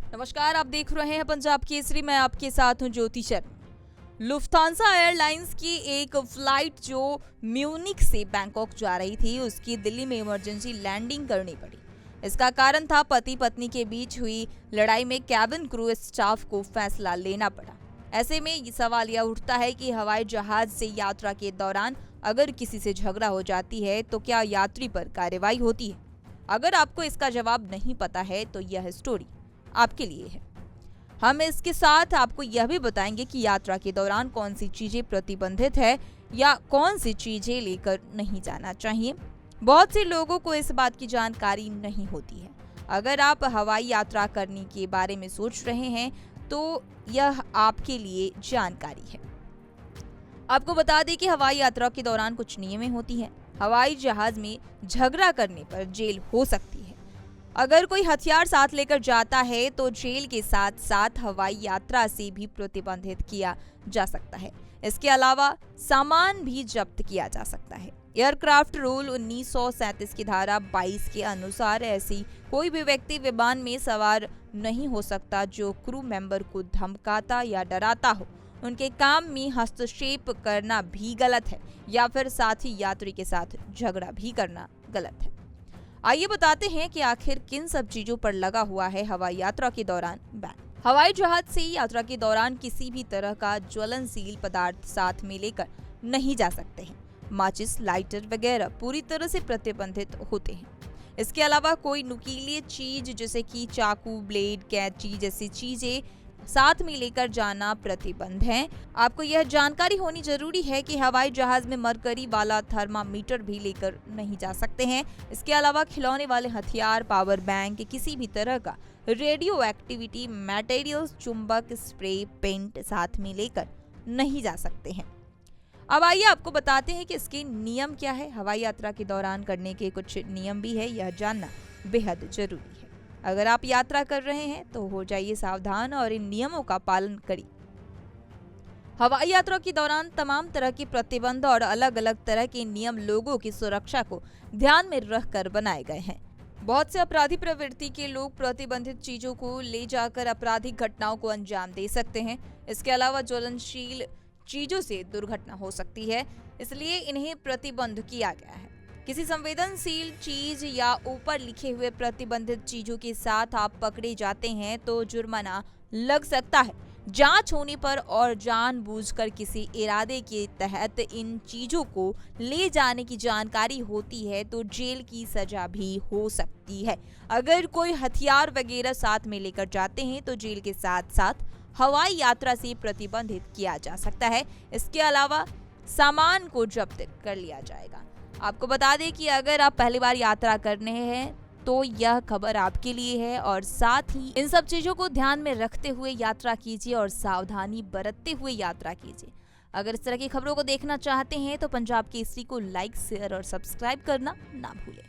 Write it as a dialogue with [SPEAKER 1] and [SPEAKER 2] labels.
[SPEAKER 1] नमस्कार, आप देख रहे हैं पंजाब केसरी। मैं आपके साथ हूं ज्योति शर्मा। लुफ्थांसा एयरलाइंस की एक फ्लाइट जो म्यूनिख से बैंकॉक जा रही थी, उसकी दिल्ली में इमरजेंसी लैंडिंग करनी पड़ी। इसका कारण था पति पत्नी के बीच हुई लड़ाई में कैबिन क्रू स्टाफ को फैसला लेना पड़ा। ऐसे में ये सवाल यह उठता है कि हवाई जहाज से यात्रा के दौरान अगर किसी से झगड़ा हो जाती है तो क्या यात्री पर कार्रवाई होती है? अगर आपको इसका जवाब नहीं पता है तो यह स्टोरी आपके लिए है। हम इसके साथ आपको यह भी बताएंगे कि यात्रा के दौरान कौन सी चीजें प्रतिबंधित है या कौन सी चीजें लेकर नहीं जाना चाहिए। बहुत से लोगों को इस बात की जानकारी नहीं होती है। अगर आप हवाई यात्रा करने के बारे में सोच रहे हैं तो यह आपके लिए जानकारी है। आपको बता दें कि हवाई यात्रा के दौरान कुछ नियमें होती हैं। हवाई जहाज में झगड़ा करने पर जेल हो सकती है। अगर कोई हथियार साथ लेकर जाता है तो जेल के साथ साथ हवाई यात्रा से भी प्रतिबंधित किया जा सकता है। इसके अलावा सामान भी जब्त किया जा सकता है। एयरक्राफ्ट रूल 1937 की धारा 22 के अनुसार ऐसी कोई भी व्यक्ति विमान में सवार नहीं हो सकता जो क्रू मेंबर को धमकाता या डराता हो। उनके काम में हस्तक्षेप करना भी गलत है या फिर साथी यात्री के साथ झगड़ा भी करना गलत है। आइए बताते हैं कि आखिर किन सब चीजों पर लगा हुआ है हवाई यात्रा के दौरान बैन। हवाई जहाज से यात्रा के दौरान किसी भी तरह का ज्वलनशील पदार्थ साथ में लेकर नहीं जा सकते हैं। माचिस, लाइटर वगैरह पूरी तरह से प्रतिबंधित होते हैं। इसके अलावा कोई नुकीली चीज जैसे कि चाकू, ब्लेड, कैंची जैसी चीजें साथ में लेकर जाना प्रतिबंध है। आपको यह जानकारी होनी जरूरी है कि हवाई जहाज में मरकरी वाला थर्मामीटर भी लेकर नहीं जा सकते हैं। इसके अलावा खिलौने वाले हथियार, पावर बैंक, किसी भी तरह का रेडियो एक्टिविटी मटेरियल्स, चुंबक, स्प्रे, पेंट साथ में लेकर नहीं जा सकते हैं। अब आइए आपको बताते हैं कि इसके नियम क्या है। हवाई यात्रा के दौरान करने के कुछ नियम भी है, यह जानना बेहद जरूरी है। अगर आप यात्रा कर रहे हैं तो हो जाइए सावधान और इन नियमों का पालन करिए। हवाई यात्रा के दौरान तमाम तरह के प्रतिबंध और अलग अलग तरह के नियम लोगों की सुरक्षा को ध्यान में रखकर बनाए गए हैं। बहुत से अपराधी प्रवृत्ति के लोग प्रतिबंधित चीजों को ले जाकर आपराधिक घटनाओं को अंजाम दे सकते हैं। इसके अलावा ज्वलनशील चीजों से दुर्घटना हो सकती है, इसलिए इन्हें प्रतिबंध किया गया है। किसी संवेदनशील चीज या ऊपर लिखे हुए प्रतिबंधित चीजों के साथ आप पकड़े जाते हैं तो जुर्माना लग सकता है। जांच होने पर और जानबूझकर किसी इरादे के तहत इन चीजों को ले जाने की जानकारी होती है तो जेल की सजा भी हो सकती है। अगर कोई हथियार वगैरह साथ में लेकर जाते हैं तो जेल के साथ साथ हवाई यात्रा से प्रतिबंधित किया जा सकता है। इसके अलावा सामान को जब्त कर लिया जाएगा। आपको बता दें कि अगर आप पहली बार यात्रा कर रहे हैं तो यह खबर आपके लिए है और साथ ही इन सब चीजों को ध्यान में रखते हुए यात्रा कीजिए और सावधानी बरतते हुए यात्रा कीजिए। अगर इस तरह की खबरों को देखना चाहते हैं तो पंजाब केसरी को लाइक, शेयर और सब्सक्राइब करना ना भूलें।